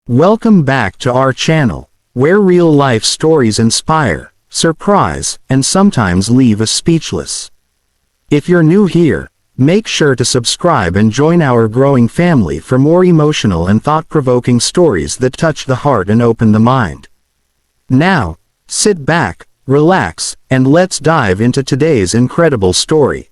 Welcome back to our channel, where real-life stories inspire, surprise, and sometimes leave us speechless. If you're new here, make sure to subscribe and join our growing family for more emotional and thought-provoking stories that touch the heart and open the mind. Now, sit back, relax, and let's dive into today's incredible story.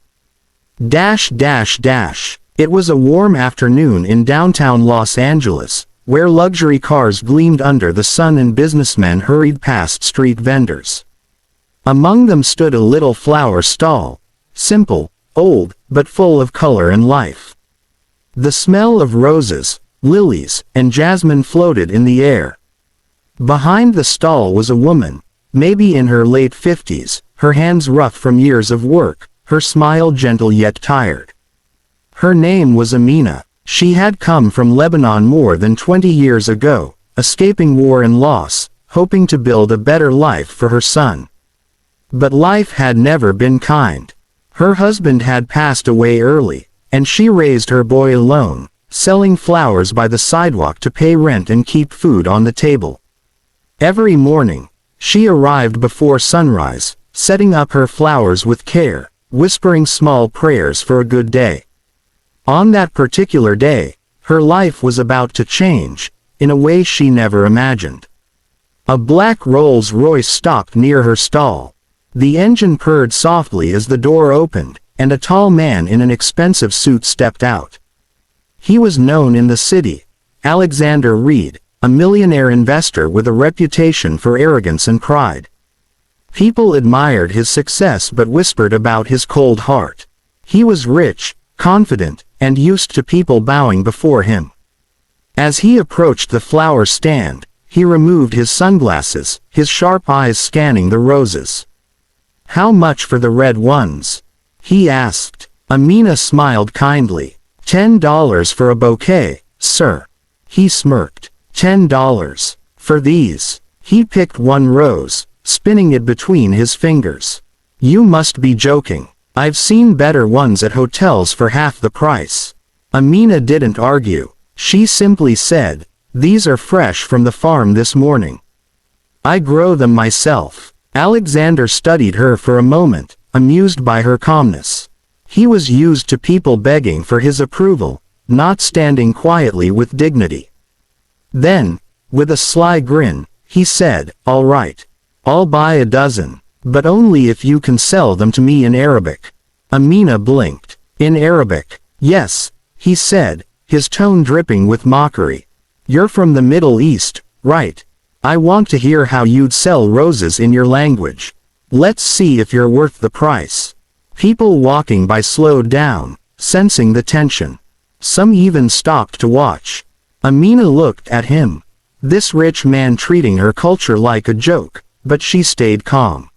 It was a warm afternoon in downtown Los Angeles, where luxury cars gleamed under the sun and businessmen hurried past street vendors. Among them stood a little flower stall, simple, old, but full of color and life. The smell of roses, lilies, and jasmine floated in the air. Behind the stall was a woman, maybe in her late 50s, her hands rough from years of work, her smile gentle yet tired. Her name was Amina. She had come from Lebanon more than 20 years ago, escaping war and loss, hoping to build a better life for her son. But life had never been kind. Her husband had passed away early, and she raised her boy alone, selling flowers by the sidewalk to pay rent and keep food on the table. Every morning, she arrived before sunrise, setting up her flowers with care, whispering small prayers for a good day. On that particular day, her life was about to change, in a way she never imagined. A black Rolls-Royce stopped near her stall. The engine purred softly as the door opened, and a tall man in an expensive suit stepped out. He was known in the city, Alexander Reed, a millionaire investor with a reputation for arrogance and pride. People admired his success but whispered about his cold heart. He was rich, confident, and used to people bowing before him. As he approached the flower stand, he removed his sunglasses, his sharp eyes scanning the roses. "How much for the red ones?" he asked. Amina smiled kindly. $10 for a bouquet, sir." He smirked. $10 for these." He picked one rose, spinning it between his fingers. "You must be joking. I've seen better ones at hotels for half the price." Amina didn't argue. She simply said, "These are fresh from the farm this morning. I grow them myself." Alexander studied her for a moment, amused by her calmness. He was used to people begging for his approval, not standing quietly with dignity. Then, with a sly grin, he said, "All right. I'll buy a dozen. But only if you can sell them to me in Arabic." Amina blinked. "In Arabic?" "Yes," he said, his tone dripping with mockery. "You're from the Middle East, right? I want to hear how you'd sell roses in your language. Let's see if you're worth the price." People walking by slowed down, sensing the tension. Some even stopped to watch. Amina looked at him. This rich man treating her culture like a joke, but she stayed calm.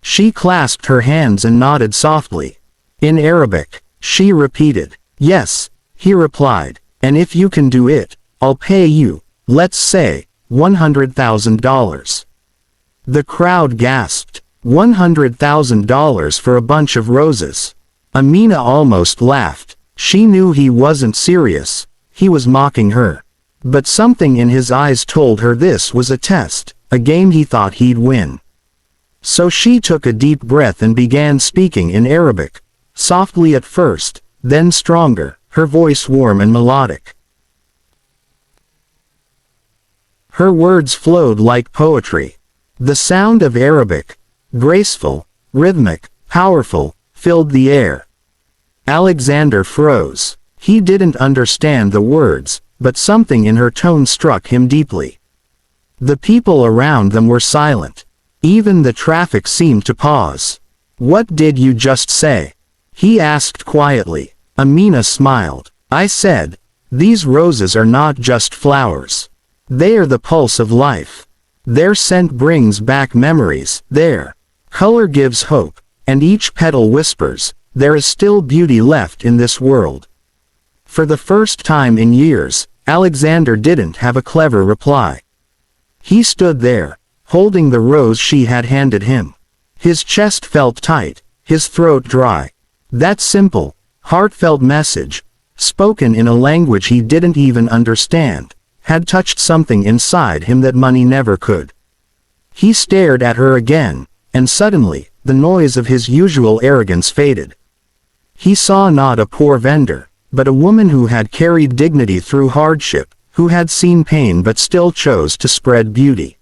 She clasped her hands and nodded softly. "In Arabic," she repeated. "Yes," he replied, "and if you can do it, I'll pay you, let's say, $100,000. The crowd gasped. $100,000 for a bunch of roses. Amina almost laughed. She knew he wasn't serious. He was mocking her. But something in his eyes told her this was a test, a game he thought he'd win. So she took a deep breath and began speaking in Arabic, softly at first, then stronger, her voice warm and melodic. Her words flowed like poetry. The sound of Arabic, graceful, rhythmic, powerful, filled the air. Alexander froze. He didn't understand the words, but something in her tone struck him deeply. The people around them were silent. Even the traffic seemed to pause. "What did you just say?" he asked quietly. Amina smiled. "I said, these roses are not just flowers. They are the pulse of life. Their scent brings back memories, their color gives hope, and each petal whispers, there is still beauty left in this world." For the first time in years, Alexander didn't have a clever reply. He stood there, holding the rose she had handed him. His chest felt tight, his throat dry. That simple, heartfelt message, spoken in a language he didn't even understand, had touched something inside him that money never could. He stared at her again, and suddenly, the noise of his usual arrogance faded. He saw not a poor vendor, but a woman who had carried dignity through hardship, who had seen pain but still chose to spread beauty.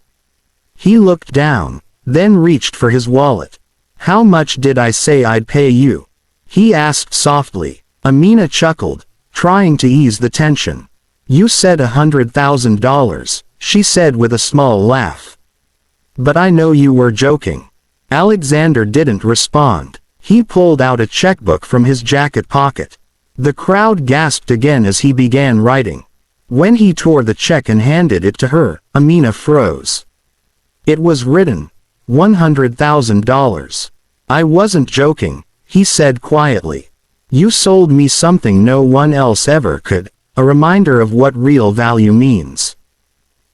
He looked down, then reached for his wallet. "How much did I say I'd pay you?" he asked softly. Amina chuckled, trying to ease the tension. "You said $100,000, she said with a small laugh. "But I know you were joking." Alexander didn't respond. He pulled out a checkbook from his jacket pocket. The crowd gasped again as he began writing. When he tore the check and handed it to her, Amina froze. It was written, $100,000. "I wasn't joking," he said quietly. "You sold me something no one else ever could, a reminder of what real value means."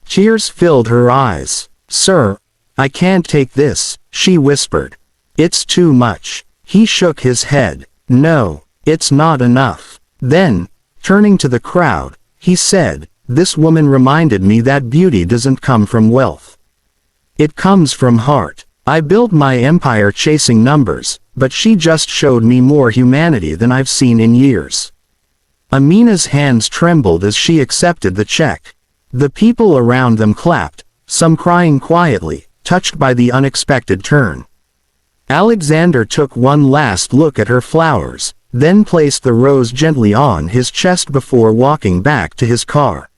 Tears filled her eyes. "Sir, I can't take this," she whispered. "It's too much." He shook his head. "No, it's not enough." Then, turning to the crowd, he said, "This woman reminded me that beauty doesn't come from wealth. It comes from heart. I built my empire chasing numbers, but she just showed me more humanity than I've seen in years." Amina's hands trembled as she accepted the check. The people around them clapped, some crying quietly, touched by the unexpected turn. Alexander took one last look at her flowers, then placed the rose gently on his chest before walking back to his car.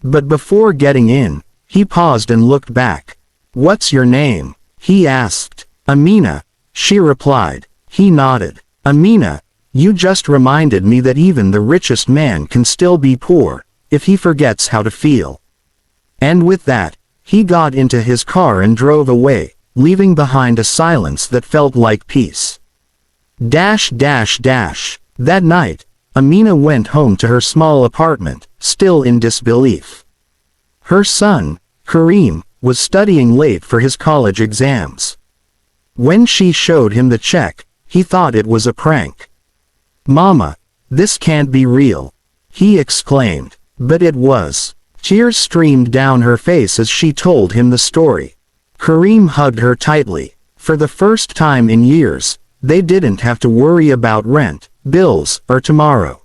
But before getting in, he paused and looked back. "What's your name?" he asked. "Amina," she replied. He nodded. "Amina, you just reminded me that even the richest man can still be poor, if he forgets how to feel." And with that, he got into his car and drove away, leaving behind a silence that felt like peace. That night, Amina went home to her small apartment, still in disbelief. Her son, Kareem, was studying late for his college exams. When she showed him the check, he thought it was a prank. "Mama, this can't be real," he exclaimed. But it was. Tears streamed down her face as she told him the story. Kareem hugged her tightly. For the first time in years, they didn't have to worry about rent, bills, or tomorrow.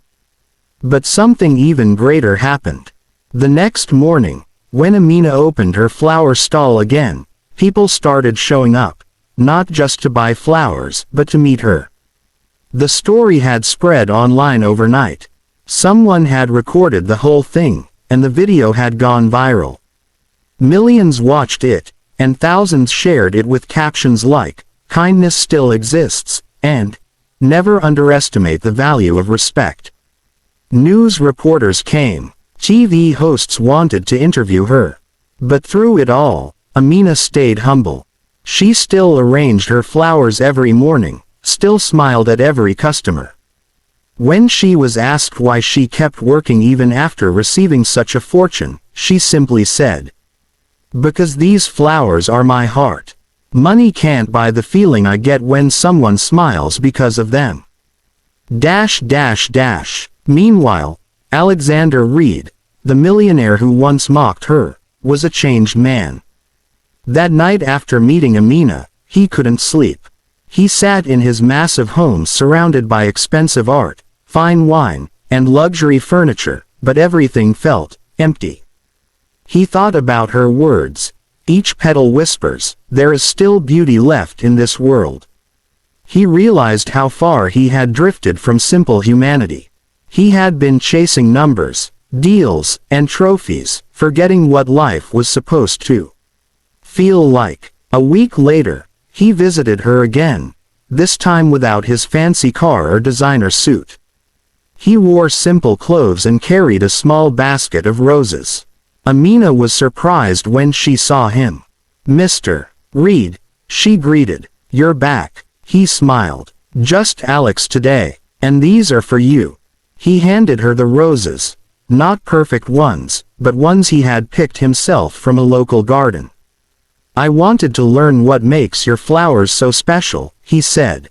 But something even greater happened. The next morning, when Amina opened her flower stall again, people started showing up, not just to buy flowers, but to meet her. The story had spread online overnight. Someone had recorded the whole thing, and the video had gone viral. Millions watched it, and thousands shared it with captions like, "Kindness still exists," and "Never underestimate the value of respect." News reporters came. TV hosts wanted to interview her. But through it all, Amina stayed humble. She still arranged her flowers every morning, still smiled at every customer. When she was asked why she kept working even after receiving such a fortune, she simply said, "Because these flowers are my heart. Money can't buy the feeling I get when someone smiles because of them." Meanwhile, Alexander Reed, the millionaire who once mocked her, was a changed man. That night after meeting Amina, he couldn't sleep. He sat in his massive home surrounded by expensive art, fine wine, and luxury furniture, but everything felt empty. He thought about her words. Each petal whispers, "There is still beauty left in this world." He realized how far he had drifted from simple humanity. He had been chasing numbers, deals, and trophies, forgetting what life was supposed to feel like. A week later, he visited her again, this time without his fancy car or designer suit. He wore simple clothes and carried a small basket of roses. Amina was surprised when she saw him. "Mr. Reed," she greeted. "You're back." He smiled. "Just Alex today. And these are for you." He handed her the roses. Not perfect ones, but ones he had picked himself from a local garden. "I wanted to learn what makes your flowers so special," he said.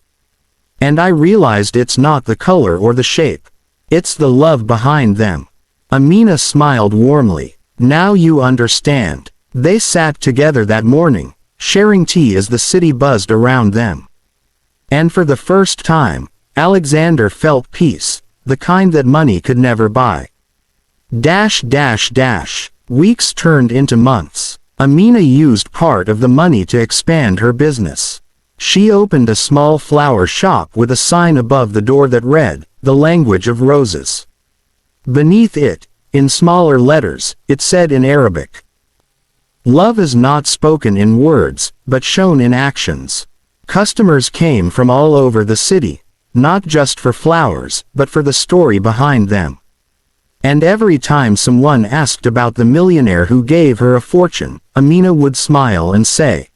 "And I realized it's not the color or the shape. It's the love behind them." Amina smiled warmly. Now you understand. They sat together that morning, sharing tea as the city buzzed around them. And for the first time, Alexander felt peace, the kind that money could never buy. Weeks turned into months. Amina used part of the money to expand her business. She opened a small flower shop with a sign above the door that read, "The Language of Roses." Beneath it, in smaller letters, it said in Arabic, "Love is not spoken in words, but shown in actions." Customers came from all over the city, not just for flowers, but for the story behind them. And every time someone asked about the millionaire who gave her a fortune, Amina would smile and say,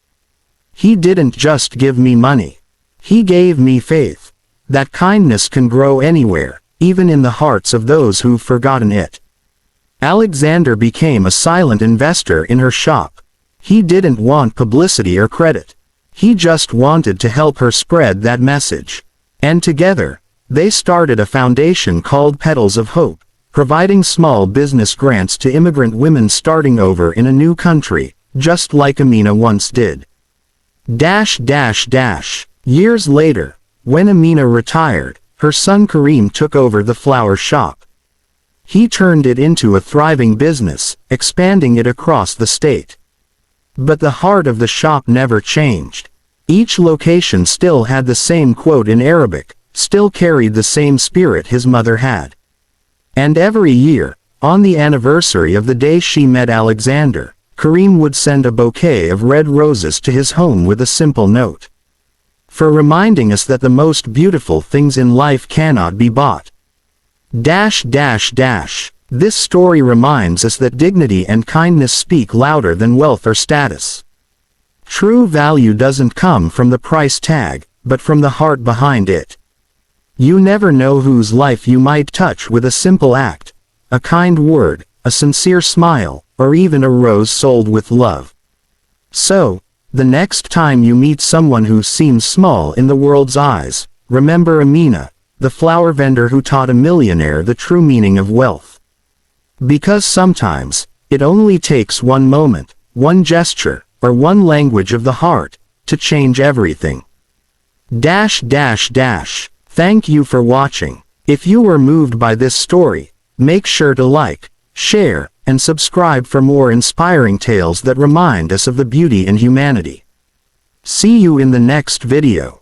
"He didn't just give me money. He gave me faith." That kindness can grow anywhere, even in the hearts of those who've forgotten it. Alexander became a silent investor in her shop. He didn't want publicity or credit. He just wanted to help her spread that message. And together, they started a foundation called Petals of Hope, providing small business grants to immigrant women starting over in a new country, just like Amina once did. Years later, when Amina retired, her son Karim took over the flower shop. He turned it into a thriving business, expanding it across the state. But the heart of the shop never changed. Each location still had the same quote in Arabic, still carried the same spirit his mother had. And every year, on the anniversary of the day she met Alexander, Karim would send a bouquet of red roses to his home with a simple note. For reminding us that the most beautiful things in life cannot be bought. This story reminds us that dignity and kindness speak louder than wealth or status. True value doesn't come from the price tag, but from the heart behind it. You never know whose life you might touch with a simple act, a kind word, a sincere smile, or even a rose sold with love. So, the next time you meet someone who seems small in the world's eyes, remember Amina, the flower vendor who taught a millionaire the true meaning of wealth. Because sometimes, it only takes one moment, one gesture, or one language of the heart, to change everything. Thank you for watching. If you were moved by this story, make sure to like, share, and subscribe for more inspiring tales that remind us of the beauty in humanity. See you in the next video.